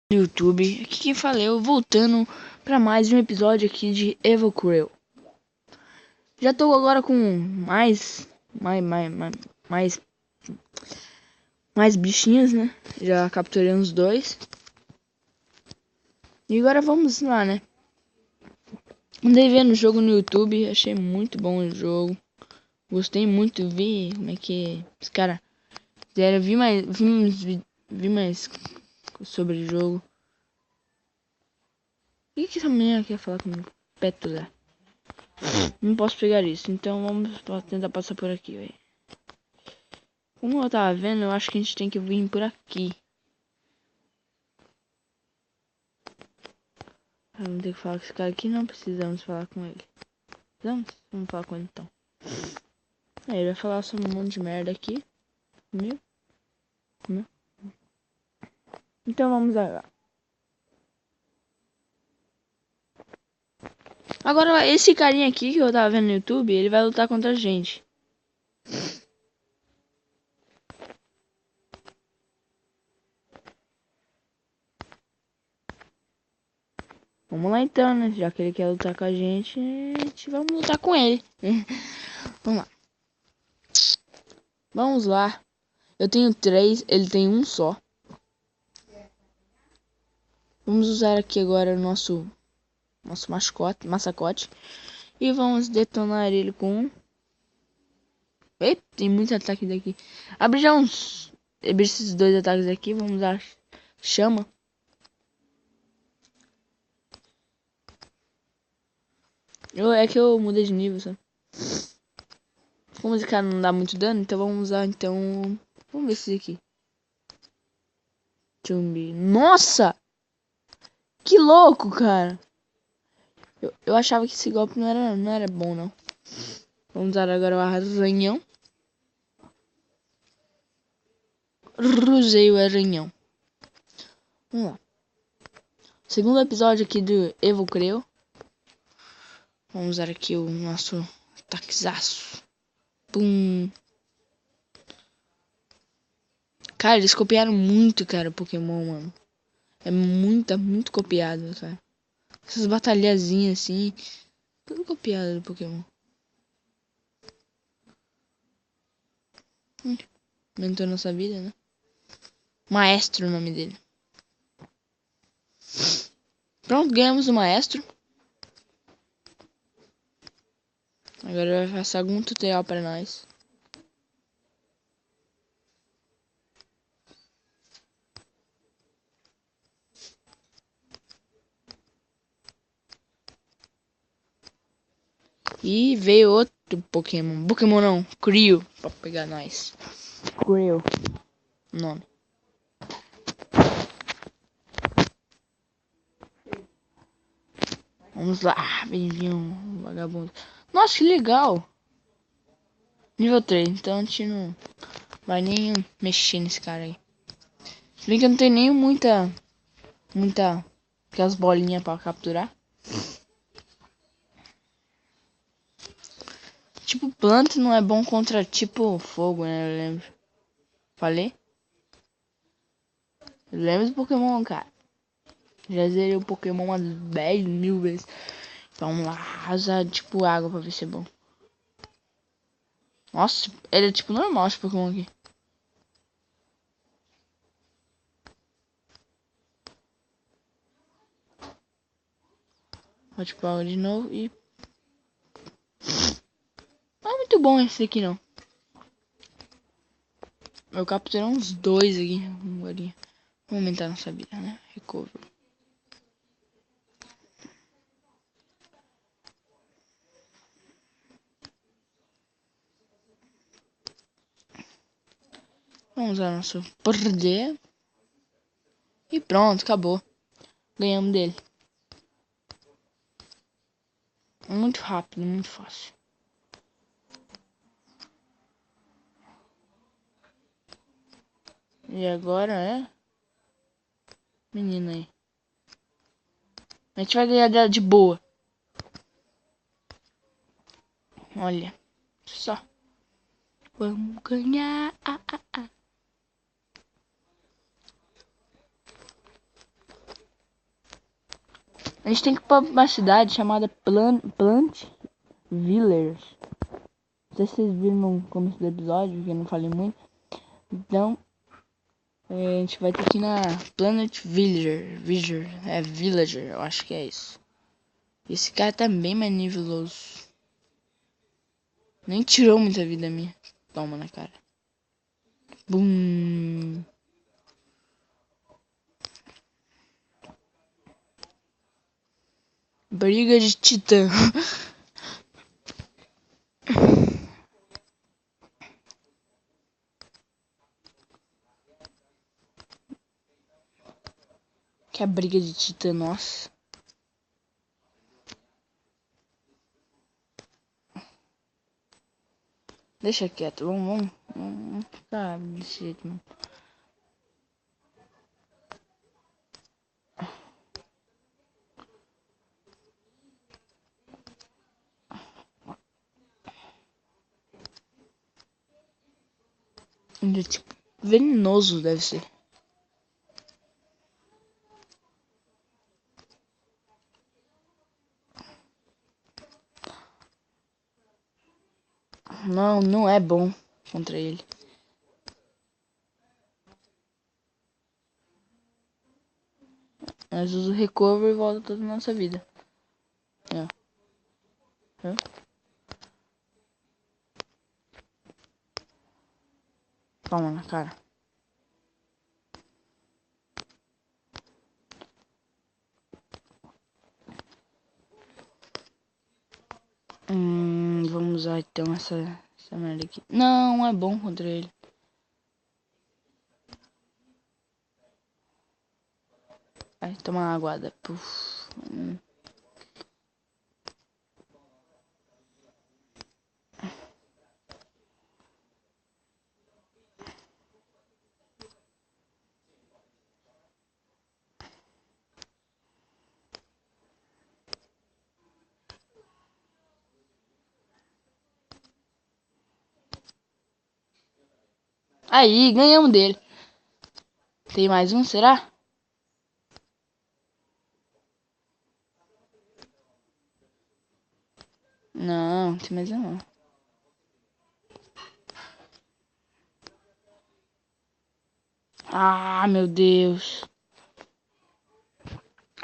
Do YouTube, aqui quem fala eu, voltando para mais um episódio aqui de EvoCreel. Já tô agora com mais bichinhos, né? Já capturei uns 2. E agora vamos lá, né? Andei vendo o jogo no YouTube, achei muito bom o jogo. Gostei muito, vi como é que os caras fizeram, vi mais sobre o jogo. O que essa menina quer falar comigo? Pétula. Não posso pegar isso, então vamos tentar passar por aqui, velho. Como eu tava vendo, eu acho que a gente tem que vir por aqui. Vamos ter que falar com esse cara aqui, não precisamos falar com ele. Vamos falar com ele então. Ele vai falar sobre um monte de merda aqui. Meu. Então vamos lá. Agora esse carinha aqui que eu tava vendo no YouTube, ele vai lutar contra a gente. Vamos lá então, né? Já que ele quer lutar com a gente vamos lutar com ele. Vamos lá. Vamos lá. Eu tenho 3, ele tem um só. Vamos usar aqui agora o nosso massacote. E vamos detonar ele com... Eita, tem muito ataque daqui. Abre já uns... Abre esses 2 ataques aqui. Vamos usar chama. É que eu mudei de nível, sabe? Como esse cara não dá muito dano, então vamos usar, então... Vamos ver esse aqui. Chumbi. Nossa! Que louco, cara! Eu achava que esse golpe não era bom, não. Vamos usar agora o arranhão. Rusei o arranhão. Vamos lá. Segundo episódio aqui do EvoCreel. Vamos usar aqui o nosso ataquezaço. Pum. Cara, eles copiaram muito, cara, o Pokémon, mano. É muito copiado, cara. Essas batalhazinhas assim. Tudo copiado do Pokémon. Aumentou nossa vida, né? Maestro o nome dele. Pronto, ganhamos o maestro. Agora vai passar algum tutorial para nós. E veio outro Pokémon. Pokémon não, Creo. Pra pegar nós. Creo. Nome. Vamos lá. Bem-vindo, vagabundo. Nossa, que legal. Nível 3. Então a gente não vai nem mexer nesse cara aí. Se bem que eu não tenho nem muita... Aquelas bolinhas pra capturar. Tipo, planta não é bom contra tipo fogo, né? Eu lembro. Falei? Eu lembro do Pokémon, cara. Já zerei o Pokémon umas 10.000 vezes. Vamos lá, usar tipo água pra ver se é bom. Nossa, ele é tipo normal esse Pokémon aqui. Vou tipo água de novo e... Não é muito bom esse aqui não. Eu capturei uns 2 aqui. Vamos aumentar nossa vida, né? Recover. Vamos usar nosso poder. E pronto, acabou. Ganhamos dele. Muito rápido, muito fácil. E agora é... Menina aí. A gente vai ganhar dela de boa. Olha. Só. Vamos ganhar. A gente tem que ir pra uma cidade chamada Plant Village. Não sei se vocês viram no começo do episódio, porque eu não falei muito. Então, a gente vai ter que ir na Planet Villager, eu acho que é isso. Esse cara tá bem mais niveloso. Nem tirou muita vida minha. Toma na cara. Bum. Briga de titã. Que a briga de titã, nossa. Deixa quieto, vamos ficar desse jeito, mano. Tipo, venenoso deve ser. Não, não é bom contra ele. Nós usa o recover e volta toda a nossa vida. É. É. Toma na cara. Vamos usar então essa merda aqui. Não é bom contra ele. Vai, toma uma aguada. Puf. Aí, ganhamos dele. Tem mais um, será? Não, tem mais um não. Ah, meu Deus.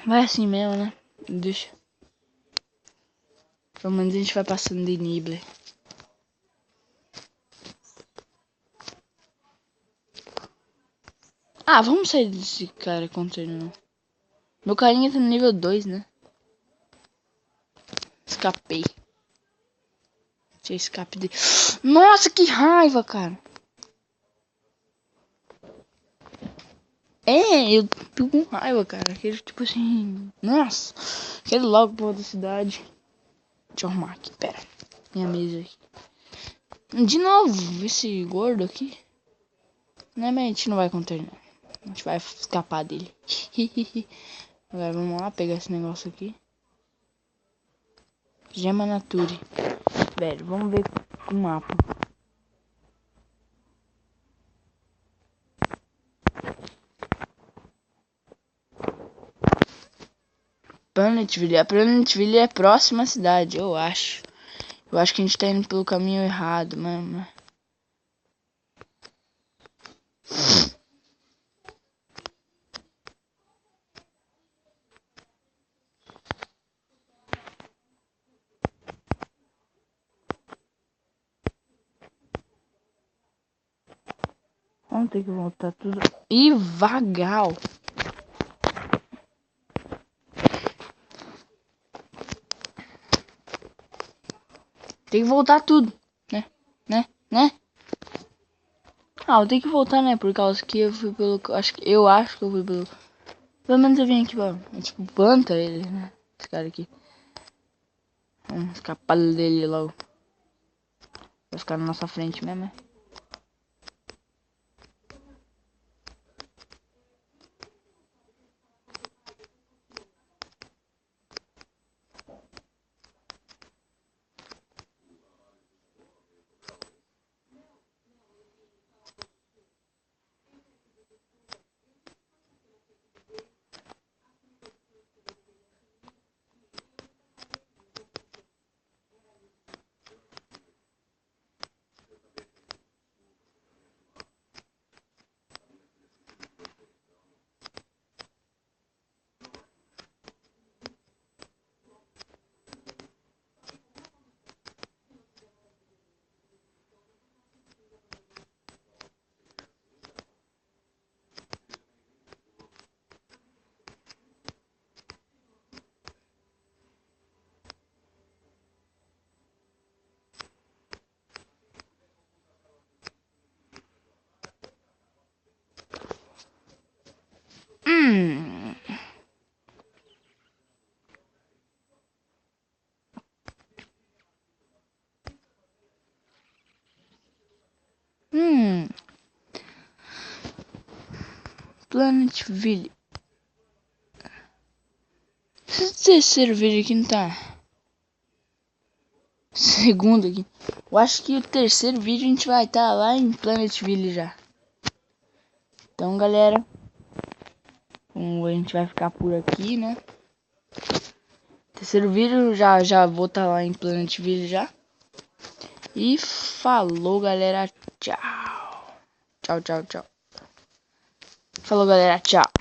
Vai assim mesmo, né? Deixa. Pelo menos a gente vai passando de Nibbler. Ah, vamos sair desse cara contra ele, não. Meu carinha tá no nível 2, né? Escapei. Tinha escape de... Nossa, que raiva, cara. É, eu tô com raiva, cara. Aquele tipo assim... Nossa. Quero logo pra outra cidade. Deixa eu arrumar aqui, pera. Minha mesa aqui. De novo, esse gordo aqui. Não, mas a gente não vai contra ele, não. A gente vai escapar dele. Agora vamos lá pegar esse negócio aqui. Gema Nature. Velho, vamos ver o mapa. Planetville. A Planetville é a próxima cidade, eu acho. Eu acho que a gente tá indo pelo caminho errado, mano. Vamos ter que voltar tudo. Ih, vagal. Tem que voltar tudo, né? Ah, eu tenho que voltar, né? Por causa que eu fui pelo... Eu acho que eu fui pelo... Pelo menos eu vim aqui, ó. É tipo, planta ele, né? Esse cara aqui. Vamos escapar dele logo. Vai ficar na nossa frente mesmo, né? Planetville. Esse terceiro vídeo aqui não tá... Segundo aqui. Eu acho que o terceiro vídeo a gente vai estar lá em Planetville já. Então, galera, a gente vai ficar por aqui, né? Terceiro vídeo, já vou estar lá em Planetville já. E falou, galera. Tchau. Tchau, tchau, tchau. Falou, galera. Tchau.